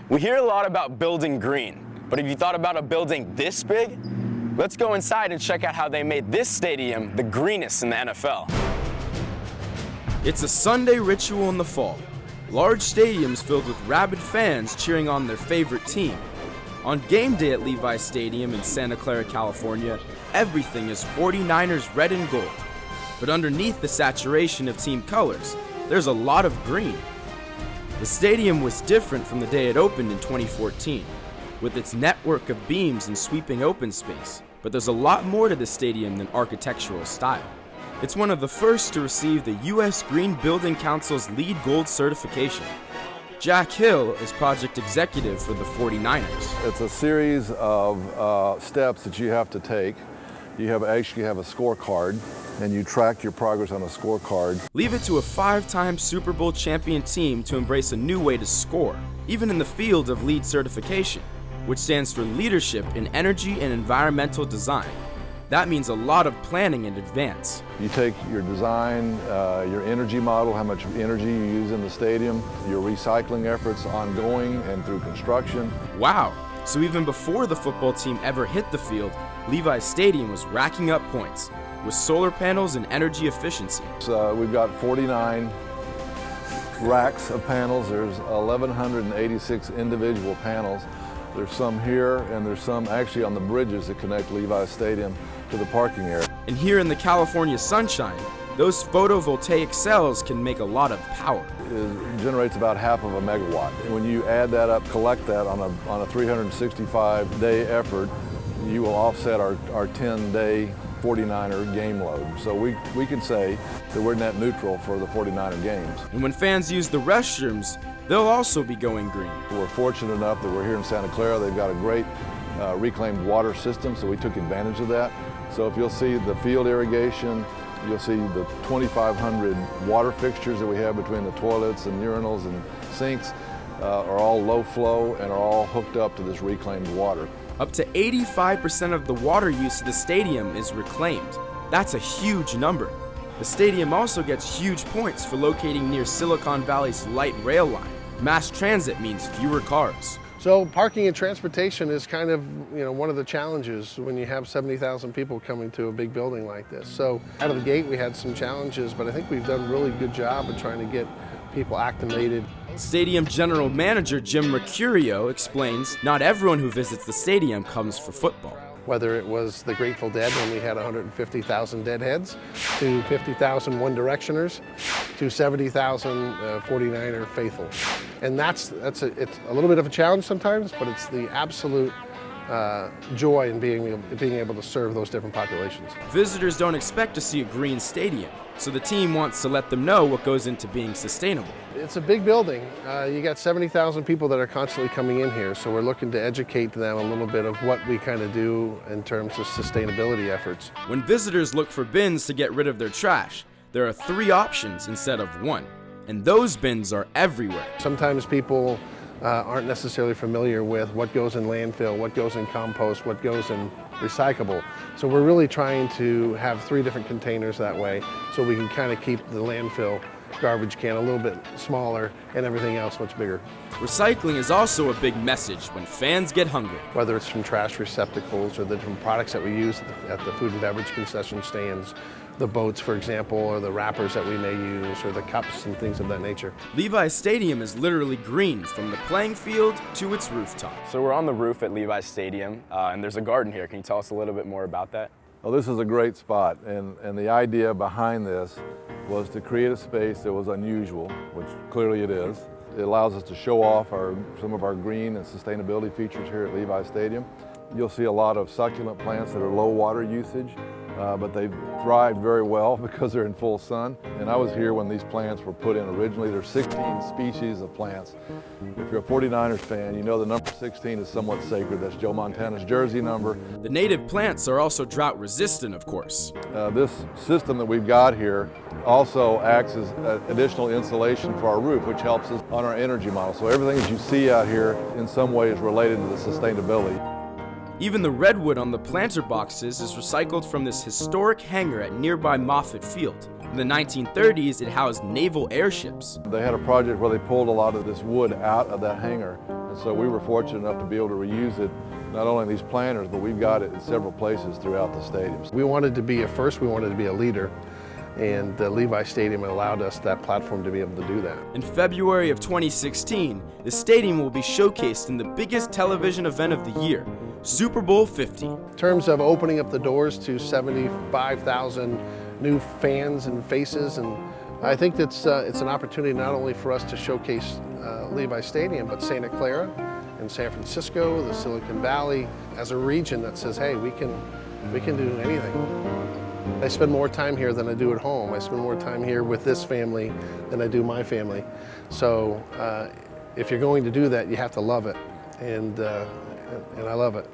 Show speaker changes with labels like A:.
A: We hear a lot about building green, but have you thought about a building this big? Let's go inside and check out how they made this stadium the greenest in the NFL.
B: It's a Sunday ritual in the fall. Large stadiums filled with rabid fans cheering on their favorite team. On game day at Levi Stadium in Santa Clara, California, everything is 49ers red and gold. But underneath the saturation of team colors, there's a lot of green. The stadium was different from the day it opened in 2014, with its network of beams and sweeping open space. But there's a lot more to the stadium than architectural style. It's one of the first to receive the U.S. Green Building Council's LEED Gold certification. Jack Hill is project executive for the 49ers.
C: It's a series of steps that you have to take. You actually have a scorecard, and you track your progress on a scorecard.
B: Leave it to a 5-time Super Bowl champion team to embrace a new way to score, even in the field of LEED certification, which stands for Leadership in Energy and Environmental Design. That means a lot of planning in advance.
C: You take your design, your energy model, how much energy you use in the stadium, your recycling efforts ongoing and through construction.
B: Wow, so even before the football team ever hit the field, Levi Stadium was racking up points with solar panels and energy efficiency.
C: So we've got 49 racks of panels. There's 1,186 individual panels. There's some here, and there's some actually on the bridges that connect Levi Stadium to the parking area.
B: And here in the California sunshine, those photovoltaic cells can make a lot of power.
C: It generates about half of a megawatt. And when you add that up, collect that on a 365-day effort, you will offset our 10-day 49er game load. So we can say that we're net neutral for the 49er games.
B: And when fans use the restrooms, they'll also be going green.
C: We're fortunate enough that we're here in Santa Clara. They've got a great reclaimed water system, so we took advantage of that. So if you'll see the field irrigation, you'll see the 2,500 water fixtures that we have between the toilets and urinals and sinks are all low flow and are all hooked up to this reclaimed water.
B: Up to 85% of the water use of the stadium is reclaimed. That's a huge number. The stadium also gets huge points for locating near Silicon Valley's light rail line. Mass transit means fewer cars.
D: So parking and transportation is kind of, one of the challenges when you have 70,000 people coming to a big building like this. So out of the gate we had some challenges, but I think we've done a really good job of trying to get people acclimated.
B: Stadium General Manager Jim Mercurio explains not everyone who visits the stadium comes for football.
D: Whether it was the Grateful Dead when we had 150,000 Deadheads, to 50,000 One Directioners, to 70,000 49er faithful. And it's a little bit of a challenge sometimes, but it's the absolute joy in being able to serve those different populations.
B: Visitors don't expect to see a green stadium, so the team wants to let them know what goes into being sustainable.
D: It's a big building. You got 70,000 people that are constantly coming in here, so we're looking to educate them a little bit of what we kind of do in terms of sustainability efforts.
B: When visitors look for bins to get rid of their trash, there are 3 options instead of 1, and those bins are everywhere.
D: Sometimes people aren't necessarily familiar with what goes in landfill, what goes in compost, what goes in recyclable. So we're really trying to have 3 different containers that way, so we can kind of keep the landfill garbage can a little bit smaller and everything else much bigger.
B: Recycling is also a big message when fans get hungry.
D: Whether it's from trash receptacles or the different products that we use at the food and beverage concession stands, the boats, for example, or the wrappers that we may use, or the cups and things of that nature.
B: Levi Stadium is literally green from the playing field to its rooftop.
A: So we're on the roof at Levi Stadium, and there's a garden here. Can you tell us a little bit more about that?
C: Well, this is a great spot, and the idea behind this was to create a space that was unusual, which clearly it is. It allows us to show off some of our green and sustainability features here at Levi Stadium. You'll see a lot of succulent plants that are low water usage, but they thrive very well because they're in full sun. And I was here when these plants were put in originally. There's 16 species of plants. If you're a 49ers fan, you know the number 16 is somewhat sacred. That's Joe Montana's jersey number.
B: The native plants are also drought resistant, of course.
C: This system that we've got here also acts as additional insulation for our roof, which helps us on our energy model. So everything that you see out here in some way is related to the sustainability.
B: Even the redwood on the planter boxes is recycled from this historic hangar at nearby Moffett Field. In the 1930s, it housed naval airships.
C: They had a project where they pulled a lot of this wood out of that hangar, and so we were fortunate enough to be able to reuse it, not only in these planters, but we've got it in several places throughout the stadiums.
D: We wanted to be a first, we wanted to be a leader, and the Levi Stadium allowed us that platform to be able to do that.
B: In February of 2016, the stadium will be showcased in the biggest television event of the year, Super Bowl 50.
D: In terms of opening up the doors to 75,000 new fans and faces, and I think it's an opportunity not only for us to showcase Levi Stadium, but Santa Clara and San Francisco, the Silicon Valley, as a region that says, hey, we can do anything. I spend more time here than I do at home. I spend more time here with this family than I do my family. So if you're going to do that, you have to love it, and I love it.